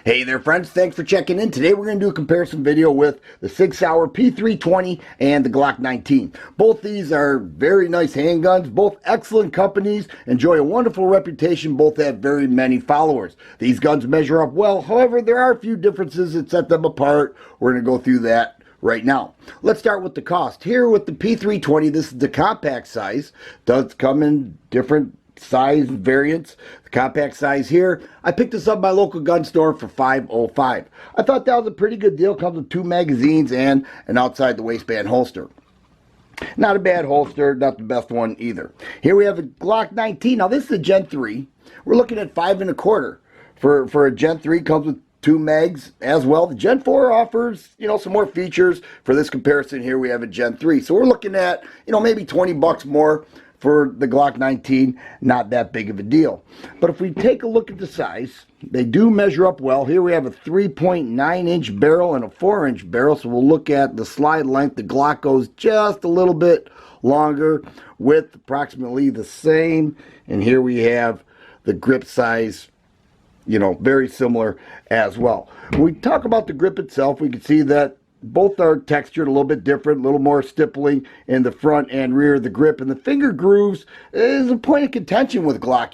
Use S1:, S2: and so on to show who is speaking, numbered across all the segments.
S1: Hey there friends, thanks for checking in. Today we're going to do a comparison video with the Sig Sauer P320 and the Glock 19. Both these are very nice handguns, both excellent companies, enjoy a wonderful reputation, both have very many followers. These guns measure up well, however there are a few differences that set them apart. We're going to go through that right now. Let's start with the cost. Here with the P320, this is the compact size. Does come in different size variants. The compact size here, I picked this up at my local gun store for $5.05. I thought that was a pretty good deal. Comes with 2 magazines and an outside the waistband holster. Not a bad holster, not the best one either. Here we have a Glock 19. Now this is a Gen 3. We're looking at $5.25 for a Gen 3. Comes with 2 mags as well. The Gen 4 offers, some more features. For this comparison here, we have a Gen 3. So we're looking at, maybe 20 bucks more for the Glock 19. Not that big of a deal. But if we take a look at the size, they do measure up well. Here we have a 3.9-inch barrel and a 4-inch barrel. So we'll look at the slide length. The Glock goes just a little bit longer, width approximately the same. And here we have the grip size, very similar as well. When we talk about the grip itself, we can see that both are textured a little bit different, a little more stippling in the front and rear of the grip. And the finger grooves is a point of contention with Glock.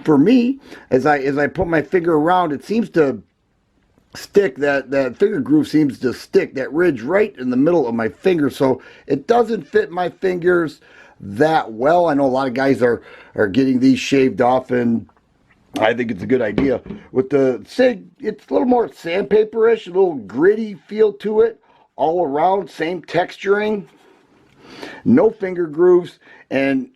S1: For me, as I put my finger around, it seems to stick, that finger groove seems to stick, that ridge right in the middle of my finger. So it doesn't fit my fingers that well. I know a lot of guys are getting these shaved off, and I think it's a good idea. With the Sig, it's a little more sandpaper-ish, a little gritty feel to it. All around, same texturing. No finger grooves. And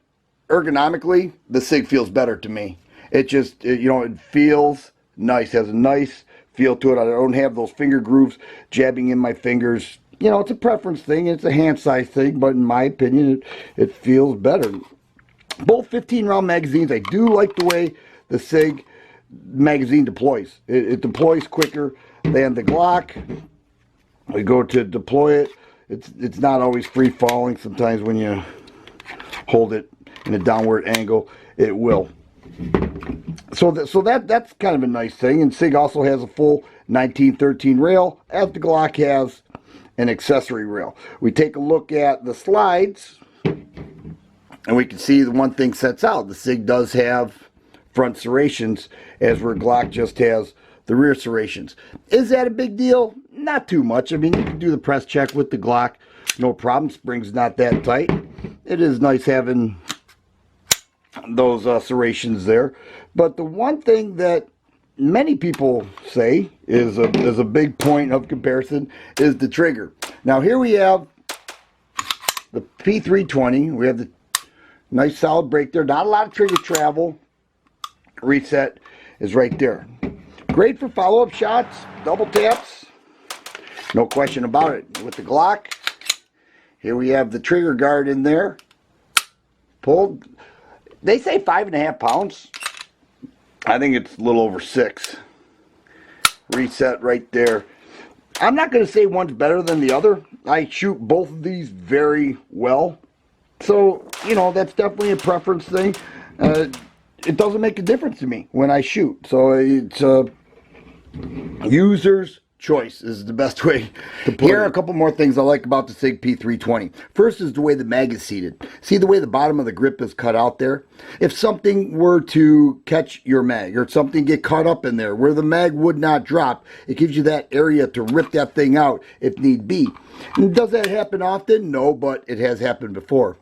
S1: ergonomically, the Sig feels better to me. It just, it feels nice. Has a nice feel to it. I don't have those finger grooves jabbing in my fingers. It's a preference thing. It's a hand size thing. But in my opinion, it feels better. Both 15-round magazines. I do like the way the Sig magazine deploys. It deploys quicker than the Glock. We go to deploy it. It's not always free falling. Sometimes when you hold it in a downward angle, it will. So that's kind of a nice thing. And Sig also has a full 1913 rail, as the Glock has an accessory rail. We take a look at the slides, and we can see the one thing sets out. The Sig does have front serrations, as where Glock just has the rear serrations. Is that a big deal? Not too much. I mean, you can do the press check with the Glock, no problem. Spring's not that tight. It is nice having those serrations there. But the one thing that many people say is a big point of comparison is the trigger. Now here we have the P320. We have the nice solid break there. Not a lot of trigger travel. Reset is right there. Great for follow-up shots, double taps, no question about it. With the Glock, here we have the trigger guard in there. Pulled, they say 5.5 pounds. I think it's a little over 6. Reset right there. I'm not going to say one's better than the other. I shoot both of these very well. So, that's definitely a preference thing. It doesn't make a difference to me when I shoot. So it's a user's choice is the best way to put it. Here are a couple more things I like about the Sig P320. First is the way the mag is seated. See the way the bottom of the grip is cut out there? If something were to catch your mag, or something get caught up in there where the mag would not drop, it gives you that area to rip that thing out if need be. And does that happen often? No, but it has happened before.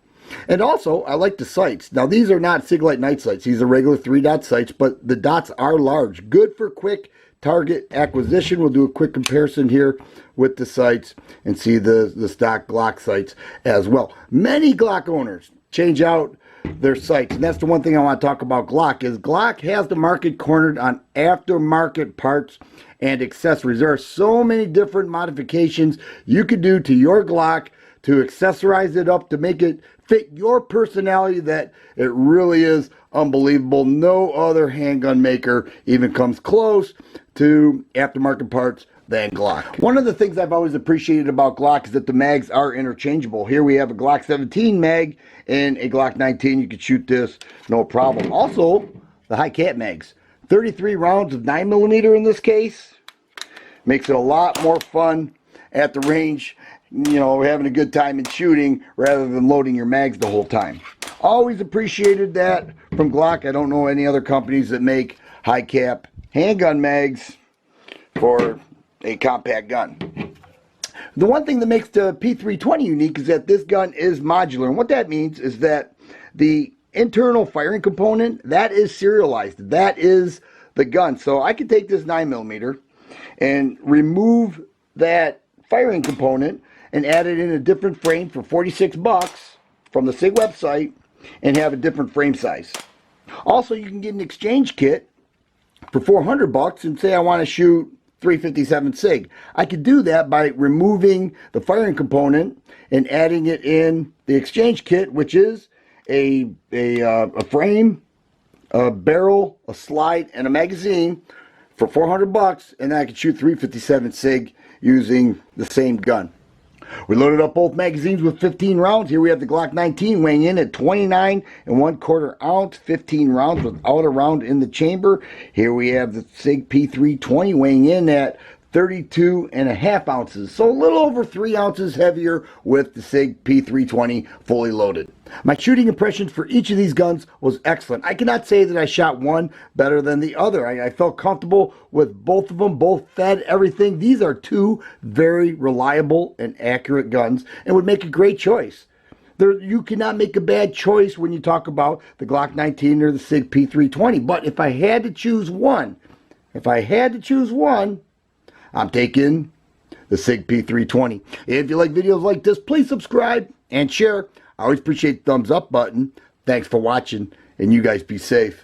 S1: And also, I like the sights. Now, these are not Siglite night sights. These are regular 3-dot sights, but the dots are large. Good for quick target acquisition. We'll do a quick comparison here with the sights and see the stock Glock sights as well. Many Glock owners change out their sights, and that's the one thing I want to talk about Glock is Glock has the market cornered on aftermarket parts and accessories. There are so many different modifications you could do to your Glock to accessorize it up, to make it fit your personality, that it really is unbelievable. No other handgun maker even comes close to aftermarket parts than Glock. One of the things I've always appreciated about Glock is that the mags are interchangeable. Here we have a Glock 17 mag and a Glock 19. You can shoot this no problem. Also, the high cap mags. 33 rounds of 9mm in this case. Makes it a lot more fun at the range, you know, having a good time in shooting rather than loading your mags the whole time. Always appreciated that from Glock. I don't know any other companies that make high cap handgun mags for a compact gun. The one thing that makes the P320 unique is that this gun is modular, and what that means is that the internal firing component, that is serialized. That is the gun. So I can take this 9mm and remove that firing component and add it in a different frame for 46 bucks from the Sig website and have a different frame size. Also, you can get an exchange kit for 400 bucks and say I want to shoot 357 Sig. I could do that by removing the firing component and adding it in the exchange kit, which is a frame, a barrel, a slide, and a magazine for 400 bucks, and then I could shoot 357 Sig using the same gun. We loaded up both magazines with 15 rounds. Here we have the Glock 19 weighing in at 29 1/4 ounce, 15 rounds without a round in the chamber. Here we have the Sig P320 weighing in at 32.5 ounces, so a little over 3 ounces heavier with the Sig P320 fully loaded. My shooting impressions for each of these guns was excellent. I cannot say that I shot one better than the other. I felt comfortable with both of them, both fed everything. These are two very reliable and accurate guns and would make a great choice. You cannot make a bad choice when you talk about the Glock 19 or the Sig P320, but if I had to choose one, I'm taking the Sig P320. If you like videos like this, please subscribe and share. I always appreciate the thumbs up button. Thanks for watching, and you guys be safe.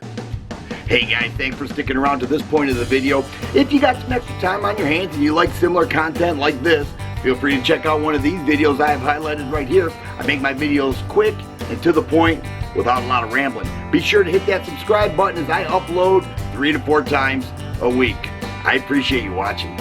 S1: Hey guys, thanks for sticking around to this point of the video. If you got some extra time on your hands and you like similar content like this, feel free to check out one of these videos I have highlighted right here. I make my videos quick and to the point without a lot of rambling. Be sure to hit that subscribe button as I upload 3 to 4 times a week. I appreciate you watching.